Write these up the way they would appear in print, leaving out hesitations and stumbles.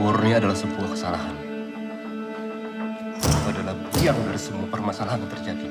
Borneo adalah sebuah kesalahan. Itu adalah biang dari semua permasalahan yang terjadi.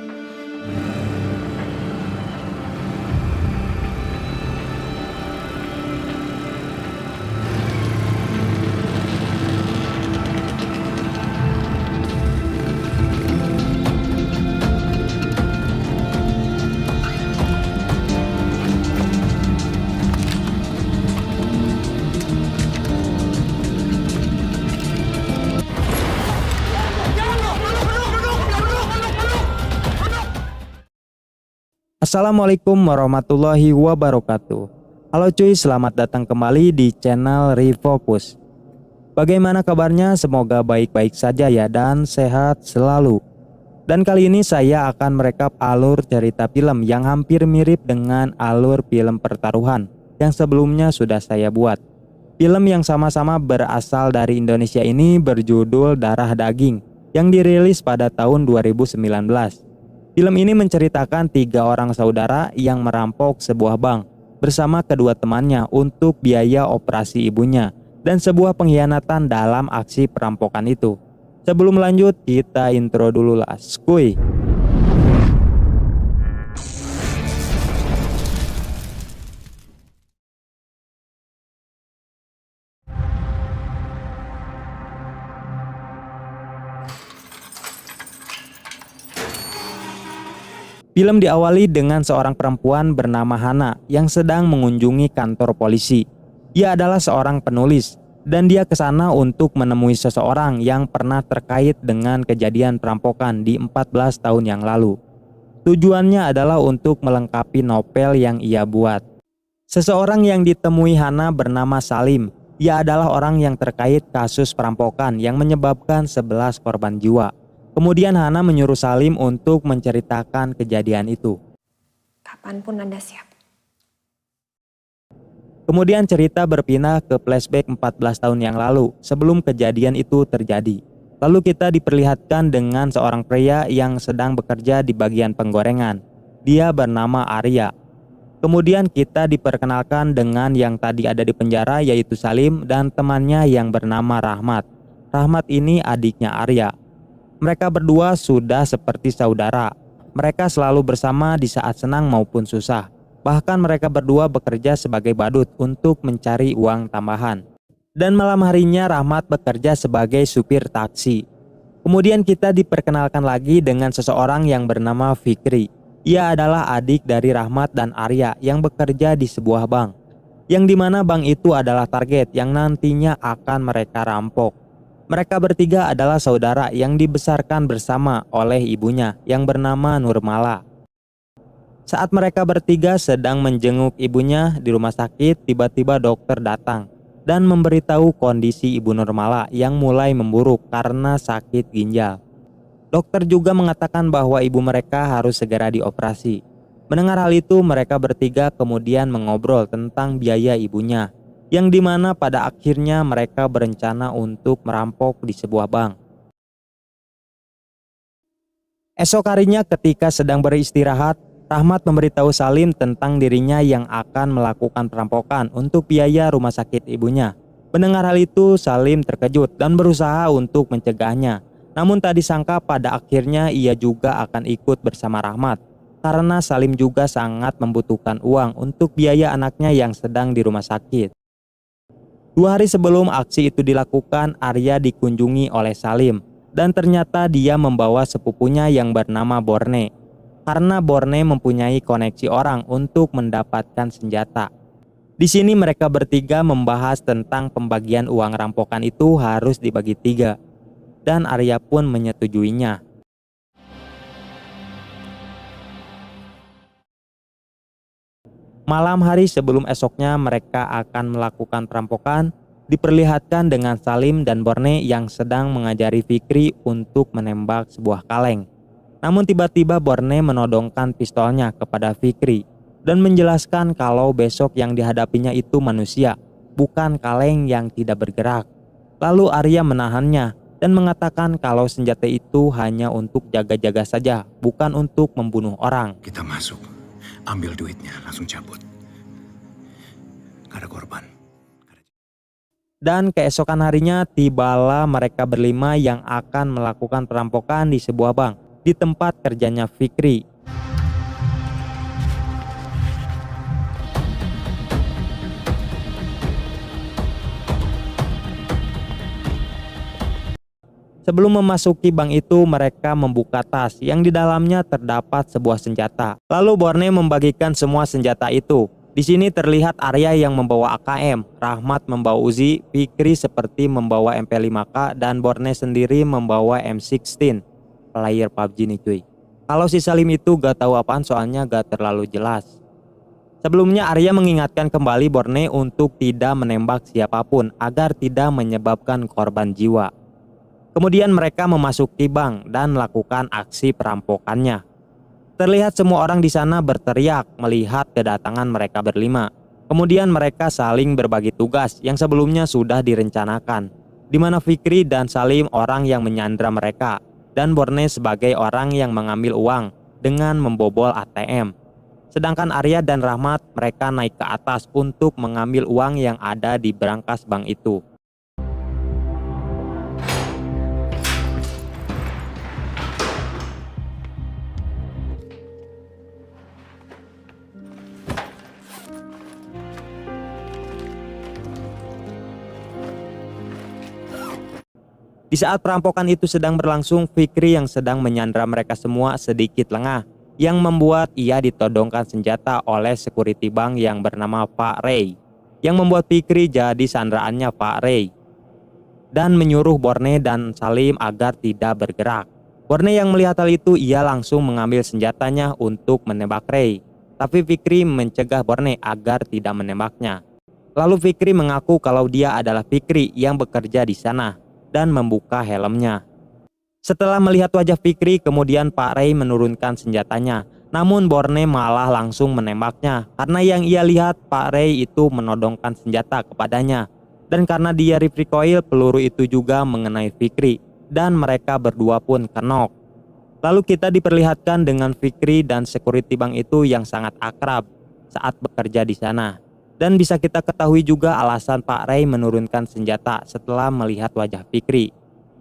Assalamualaikum warahmatullahi wabarakatuh. Halo cuy, selamat datang kembali di channel Refocus. Bagaimana kabarnya? Semoga baik-baik saja ya dan sehat selalu. Dan kali ini saya akan merekap alur cerita film yang hampir mirip dengan alur film pertaruhan yang sebelumnya sudah saya buat. Film yang sama-sama berasal dari Indonesia ini berjudul Darah Daging yang dirilis pada tahun 2019. Film ini menceritakan 3 orang saudara yang merampok sebuah bank bersama kedua temannya untuk biaya operasi ibunya dan sebuah pengkhianatan dalam aksi perampokan itu. Sebelum lanjut, kita intro dulu lah, skuy. Film diawali dengan seorang perempuan bernama Hana yang sedang mengunjungi kantor polisi. Ia adalah seorang penulis dan dia ke sana untuk menemui seseorang yang pernah terkait dengan kejadian perampokan di 14 tahun yang lalu. Tujuannya adalah untuk melengkapi novel yang ia buat. Seseorang yang ditemui Hana bernama Salim. Ia adalah orang yang terkait kasus perampokan yang menyebabkan 11 korban jiwa. Kemudian Hana menyuruh Salim untuk menceritakan kejadian itu. Kapanpun Anda siap. Kemudian cerita berpindah ke flashback 14 tahun yang lalu sebelum kejadian itu terjadi. Lalu kita diperlihatkan dengan seorang pria yang sedang bekerja di bagian penggorengan. Dia bernama Arya. Kemudian kita diperkenalkan dengan yang tadi ada di penjara yaitu Salim dan temannya yang bernama Rahmat. Rahmat ini adiknya Arya. Mereka berdua sudah seperti saudara. Mereka selalu bersama di saat senang maupun susah. Bahkan mereka berdua bekerja sebagai badut untuk mencari uang tambahan. Dan malam harinya Rahmat bekerja sebagai supir taksi. Kemudian kita diperkenalkan lagi dengan seseorang yang bernama Fikri. Ia adalah adik dari Rahmat dan Arya yang bekerja di sebuah bank. Yang dimana bank itu adalah target yang nantinya akan mereka rampok. Mereka bertiga adalah saudara yang dibesarkan bersama oleh ibunya yang bernama Nurmala. Saat mereka bertiga sedang menjenguk ibunya di rumah sakit, tiba-tiba dokter datang dan memberitahu kondisi ibu Nurmala yang mulai memburuk karena sakit ginjal. Dokter juga mengatakan bahwa ibu mereka harus segera dioperasi. Mendengar hal itu, mereka bertiga kemudian mengobrol tentang biaya ibunya, yang dimana pada akhirnya mereka berencana untuk merampok di sebuah bank. Esok harinya ketika sedang beristirahat, Rahmat memberitahu Salim tentang dirinya yang akan melakukan perampokan untuk biaya rumah sakit ibunya. Mendengar hal itu, Salim terkejut dan berusaha untuk mencegahnya. Namun tak disangka pada akhirnya ia juga akan ikut bersama Rahmat, karena Salim juga sangat membutuhkan uang untuk biaya anaknya yang sedang di rumah sakit. 2 hari sebelum aksi itu dilakukan, Arya dikunjungi oleh Salim dan ternyata dia membawa sepupunya yang bernama Borne. Karena Borne mempunyai koneksi orang untuk mendapatkan senjata. Di sini mereka bertiga membahas tentang pembagian uang rampokan itu harus dibagi 3 dan Arya pun menyetujuinya. Malam hari sebelum esoknya mereka akan melakukan perampokan, diperlihatkan dengan Salim dan Borne yang sedang mengajari Fikri untuk menembak sebuah kaleng. Namun tiba-tiba Borne menodongkan pistolnya kepada Fikri dan menjelaskan kalau besok yang dihadapinya itu manusia, bukan kaleng yang tidak bergerak. Lalu Arya menahannya dan mengatakan kalau senjata itu hanya untuk jaga-jaga saja, bukan untuk membunuh orang. Kita masuk, ambil duitnya, langsung cabut. Gak ada korban. Dan keesokan harinya tibalah mereka berlima yang akan melakukan perampokan di sebuah bank di tempat kerjanya Fikri. Sebelum memasuki bank itu, mereka membuka tas yang di dalamnya terdapat sebuah senjata. Lalu Borne membagikan semua senjata itu. Di sini terlihat Arya yang membawa AKM, Rahmat membawa Uzi, Fikri seperti membawa MP5K, dan Borne sendiri membawa M16. Player PUBG nih cuy. Kalau si Salim itu gak tahu apaan soalnya gak terlalu jelas. Sebelumnya Arya mengingatkan kembali Borne untuk tidak menembak siapapun agar tidak menyebabkan korban jiwa. Kemudian mereka memasuki bank dan melakukan aksi perampokannya. Terlihat semua orang di sana berteriak melihat kedatangan mereka berlima. Kemudian mereka saling berbagi tugas yang sebelumnya sudah direncanakan, di mana Fikri dan Salim orang yang menyandra mereka, dan Borne sebagai orang yang mengambil uang dengan membobol ATM. Sedangkan Arya dan Rahmat mereka naik ke atas untuk mengambil uang yang ada di brankas bank itu. Di saat perampokan itu sedang berlangsung, Fikri yang sedang menyandra mereka semua sedikit lengah, yang membuat ia ditodongkan senjata oleh security bank yang bernama Pak Ray, yang membuat Fikri jadi sandraannya Pak Ray, dan menyuruh Borne dan Salim agar tidak bergerak. Borne yang melihat hal itu, ia langsung mengambil senjatanya untuk menembak Ray, tapi Fikri mencegah Borne agar tidak menembaknya. Lalu Fikri mengaku kalau dia adalah Fikri yang bekerja di sana dan membuka helmnya. Setelah melihat wajah Fikri, kemudian Pak Ray menurunkan senjatanya. Namun Borne malah langsung menembaknya karena yang ia lihat Pak Ray itu menodongkan senjata kepadanya. Dan karena dia recoil, peluru itu juga mengenai Fikri dan mereka berdua pun kenok. Lalu kita diperlihatkan dengan Fikri dan security bank itu yang sangat akrab saat bekerja di sana. Dan bisa kita ketahui juga alasan Pak Ray menurunkan senjata setelah melihat wajah Fikri.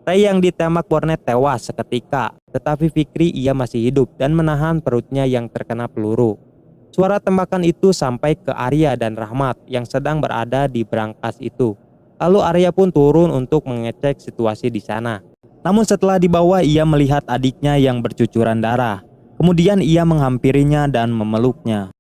Ray yang ditembak Borne tewas seketika, tetapi Fikri ia masih hidup dan menahan perutnya yang terkena peluru. Suara tembakan itu sampai ke Arya dan Rahmat yang sedang berada di brankas itu. Lalu Arya pun turun untuk mengecek situasi di sana. Namun setelah dibawa, ia melihat adiknya yang bercucuran darah. Kemudian ia menghampirinya dan memeluknya.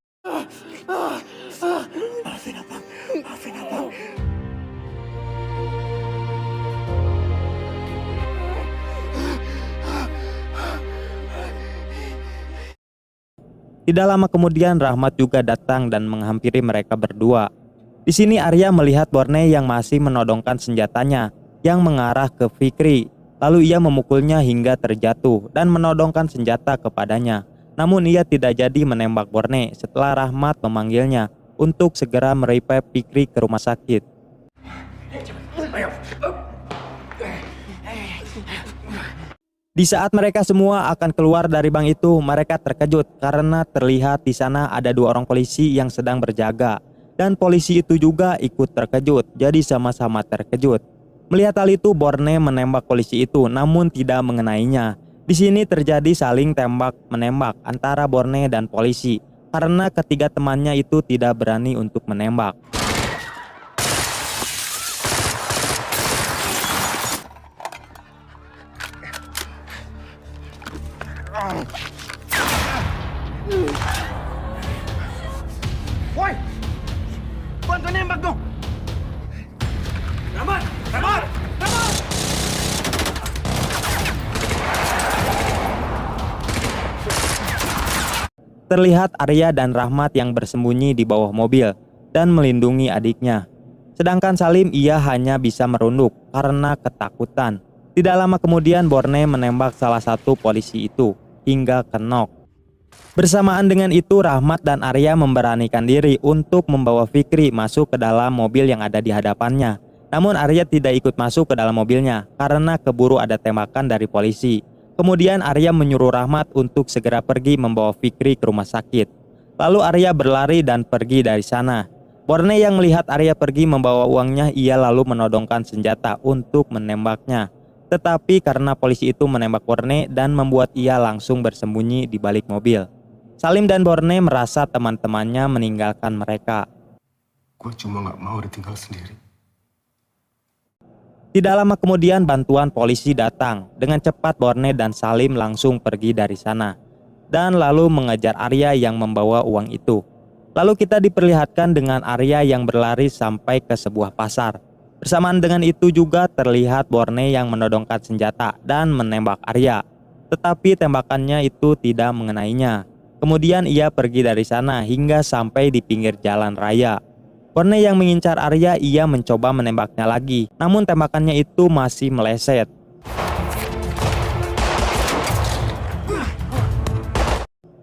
Tidak lama kemudian Rahmat juga datang dan menghampiri mereka berdua. Di sini Arya melihat Borne yang masih menodongkan senjatanya yang mengarah ke Fikri. Lalu ia memukulnya hingga terjatuh dan menodongkan senjata kepadanya. Namun ia tidak jadi menembak Borne setelah Rahmat memanggilnya untuk segera merepair Fikri ke rumah sakit. Di saat mereka semua akan keluar dari bank itu, mereka terkejut karena terlihat di sana ada dua orang polisi yang sedang berjaga. Dan polisi itu juga ikut terkejut, jadi sama-sama terkejut. Melihat hal itu, Borne menembak polisi itu namun tidak mengenainya. Di sini terjadi saling tembak-menembak antara Borne dan polisi karena ketiga temannya itu tidak berani untuk menembak. Woi, bantu nembak dong. Rahmat, Rahmat, Rahmat. Terlihat Arya dan Rahmat yang bersembunyi di bawah mobil dan melindungi adiknya. Sedangkan Salim ia hanya bisa merunduk karena ketakutan. Tidak lama kemudian Borne menembak salah satu polisi itu hingga kenok. Bersamaan dengan itu Rahmat dan Arya memberanikan diri untuk membawa Fikri masuk ke dalam mobil yang ada di hadapannya. Namun Arya tidak ikut masuk ke dalam mobilnya karena keburu ada tembakan dari polisi. Kemudian Arya menyuruh Rahmat untuk segera pergi membawa Fikri ke rumah sakit. Lalu Arya berlari dan pergi dari sana. Borne yang melihat Arya pergi membawa uangnya, ia lalu menodongkan senjata untuk menembaknya. Tetapi karena polisi itu menembak Borne dan membuat ia langsung bersembunyi di balik mobil. Salim dan Borne merasa teman-temannya meninggalkan mereka. Gue cuma gak mau ditinggal sendiri. Tidak lama kemudian bantuan polisi datang. Dengan cepat Borne dan Salim langsung pergi dari sana dan lalu mengejar Arya yang membawa uang itu. Lalu kita diperlihatkan dengan Arya yang berlari sampai ke sebuah pasar. Bersamaan dengan itu juga terlihat Borne yang menodongkan senjata dan menembak Arya. Tetapi tembakannya itu tidak mengenainya. Kemudian ia pergi dari sana hingga sampai di pinggir jalan raya. Borne yang mengincar Arya, ia mencoba menembaknya lagi. Namun tembakannya itu masih meleset.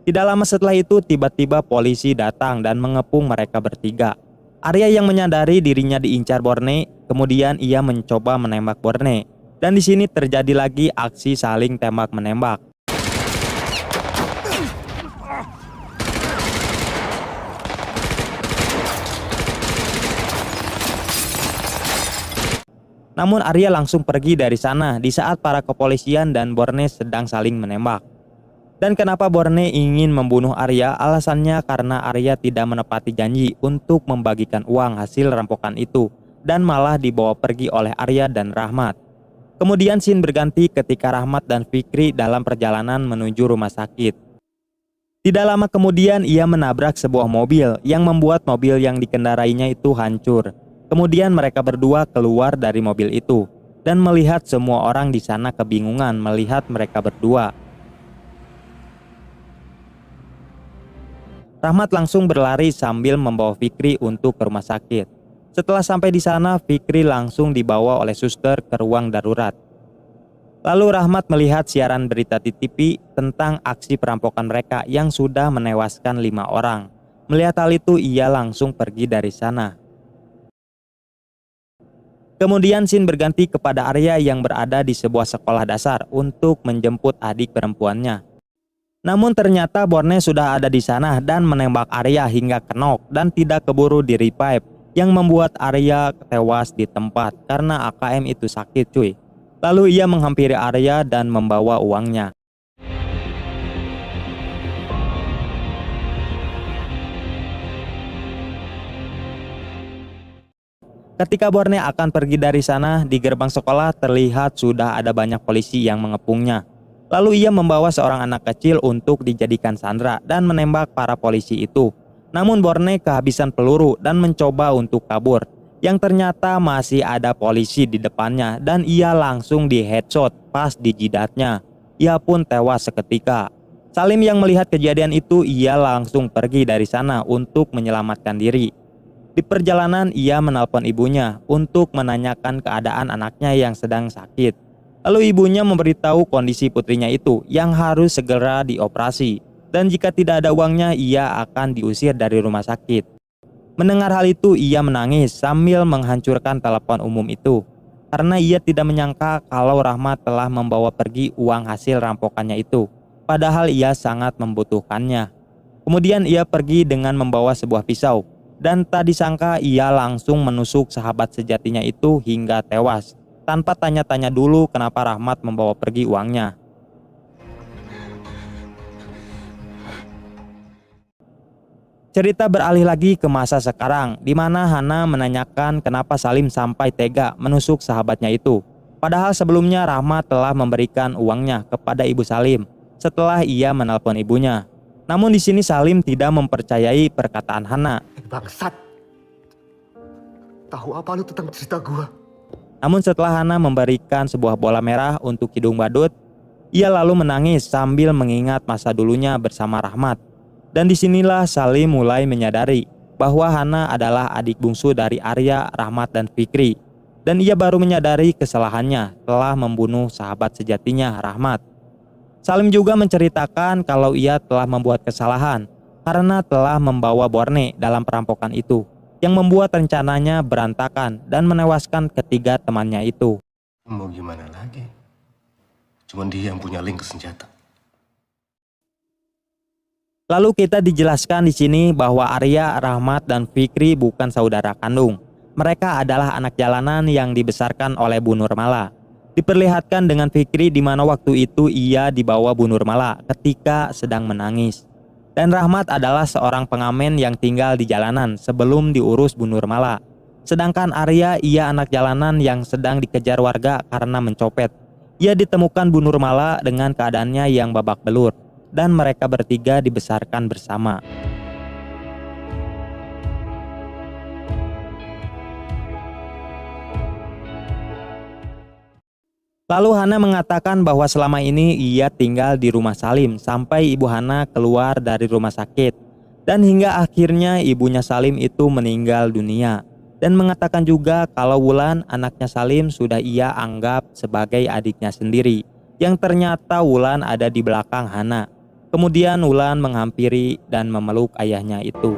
Tidak lama setelah itu tiba-tiba polisi datang dan mengepung mereka bertiga. Arya yang menyadari dirinya diincar Borne, kemudian ia mencoba menembak Borne. Dan di sini terjadi lagi aksi saling tembak menembak. Namun Arya langsung pergi dari sana di saat para kepolisian dan Borne sedang saling menembak. Dan kenapa Borne ingin membunuh Arya? Alasannya karena Arya tidak menepati janji untuk membagikan uang hasil rampokan itu dan malah dibawa pergi oleh Arya dan Rahmat. Kemudian scene berganti ketika Rahmat dan Fikri dalam perjalanan menuju rumah sakit. Tidak lama kemudian ia menabrak sebuah mobil yang membuat mobil yang dikendarainya itu hancur. Kemudian mereka berdua keluar dari mobil itu dan melihat semua orang di sana kebingungan melihat mereka berdua. Rahmat langsung berlari sambil membawa Fikri untuk ke rumah sakit. Setelah sampai di sana, Fikri langsung dibawa oleh suster ke ruang darurat. Lalu Rahmat melihat siaran berita di TV tentang aksi perampokan mereka yang sudah menewaskan 5 orang. Melihat hal itu, ia langsung pergi dari sana. Kemudian scene berganti kepada Arya yang berada di sebuah sekolah dasar untuk menjemput adik perempuannya. Namun ternyata Borne sudah ada di sana dan menembak Arya hingga kenok dan tidak keburu di revive, yang membuat Arya tewas di tempat karena AKM itu sakit cuy. Lalu ia menghampiri Arya dan membawa uangnya. Ketika Borne akan pergi dari sana, di gerbang sekolah terlihat sudah ada banyak polisi yang mengepungnya. Lalu ia membawa seorang anak kecil untuk dijadikan sandera dan menembak para polisi itu. Namun Borne kehabisan peluru dan mencoba untuk kabur. Yang ternyata masih ada polisi di depannya dan ia langsung di headshot pas di jidatnya. Ia pun tewas seketika. Salim yang melihat kejadian itu, ia langsung pergi dari sana untuk menyelamatkan diri. Di perjalanan ia menelpon ibunya untuk menanyakan keadaan anaknya yang sedang sakit. Lalu ibunya memberitahu kondisi putrinya itu yang harus segera dioperasi. Dan jika tidak ada uangnya, ia akan diusir dari rumah sakit. Mendengar hal itu, ia menangis sambil menghancurkan telepon umum itu. Karena ia tidak menyangka kalau Rahmat telah membawa pergi uang hasil rampokannya itu. Padahal ia sangat membutuhkannya. Kemudian ia pergi dengan membawa sebuah pisau. Dan tak disangka ia langsung menusuk sahabat sejatinya itu hingga tewas. Tanpa tanya-tanya dulu kenapa Rahmat membawa pergi uangnya. Cerita beralih lagi ke masa sekarang, di mana Hana menanyakan kenapa Salim sampai tega menusuk sahabatnya itu. Padahal sebelumnya Rahmat telah memberikan uangnya kepada ibu Salim setelah ia menelpon ibunya. Namun di sini Salim tidak mempercayai perkataan Hana. Bangsat. Tahu apa lu tentang cerita gua? Namun setelah Hana memberikan sebuah bola merah untuk hidung badut, ia lalu menangis sambil mengingat masa dulunya bersama Rahmat. Dan disinilah Salim mulai menyadari bahwa Hana adalah adik bungsu dari Arya, Rahmat, dan Fikri. Dan ia baru menyadari kesalahannya telah membunuh sahabat sejatinya, Rahmat. Salim juga menceritakan kalau ia telah membuat kesalahan karena telah membawa Borne dalam perampokan itu, yang membuat rencananya berantakan dan menewaskan ketiga temannya itu. Mau gimana lagi? Cuman dia yang punya link ke senjata. Lalu kita dijelaskan di sini bahwa Arya, Rahmat, dan Fikri bukan saudara kandung. Mereka adalah anak jalanan yang dibesarkan oleh Bu Nurmala. Diperlihatkan dengan Fikri di mana waktu itu ia dibawa Bu Nurmala ketika sedang menangis. Dan Rahmat adalah seorang pengamen yang tinggal di jalanan sebelum diurus Bu Nurmala. Sedangkan Arya, ia anak jalanan yang sedang dikejar warga karena mencopet. Ia ditemukan Bu Nurmala dengan keadaannya yang babak belur, dan mereka bertiga dibesarkan bersama. Lalu Hana mengatakan bahwa selama ini ia tinggal di rumah Salim sampai ibu Hana keluar dari rumah sakit. Dan hingga akhirnya ibunya Salim itu meninggal dunia. Dan mengatakan juga kalau Wulan, anaknya Salim, sudah ia anggap sebagai adiknya sendiri. Yang ternyata Wulan ada di belakang Hana. Kemudian Wulan menghampiri dan memeluk ayahnya itu.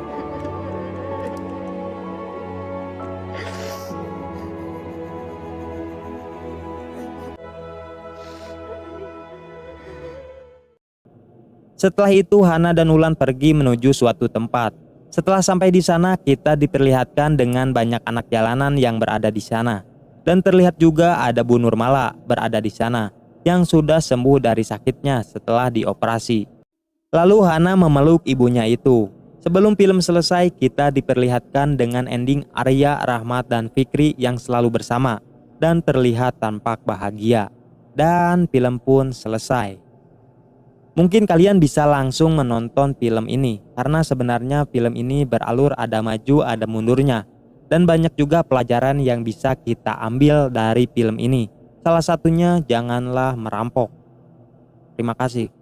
Setelah itu Hana dan Wulan pergi menuju suatu tempat. Setelah sampai di sana, kita diperlihatkan dengan banyak anak jalanan yang berada di sana. Dan terlihat juga ada Bu Nurmala berada di sana yang sudah sembuh dari sakitnya setelah dioperasi. Lalu Hana memeluk ibunya itu. Sebelum film selesai, kita diperlihatkan dengan ending Arya, Rahmat, dan Fikri yang selalu bersama dan terlihat tampak bahagia. Dan film pun selesai. Mungkin kalian bisa langsung menonton film ini karena sebenarnya film ini beralur ada maju ada mundurnya. Dan banyak juga pelajaran yang bisa kita ambil dari film ini. Salah satunya janganlah merampok. Terima kasih.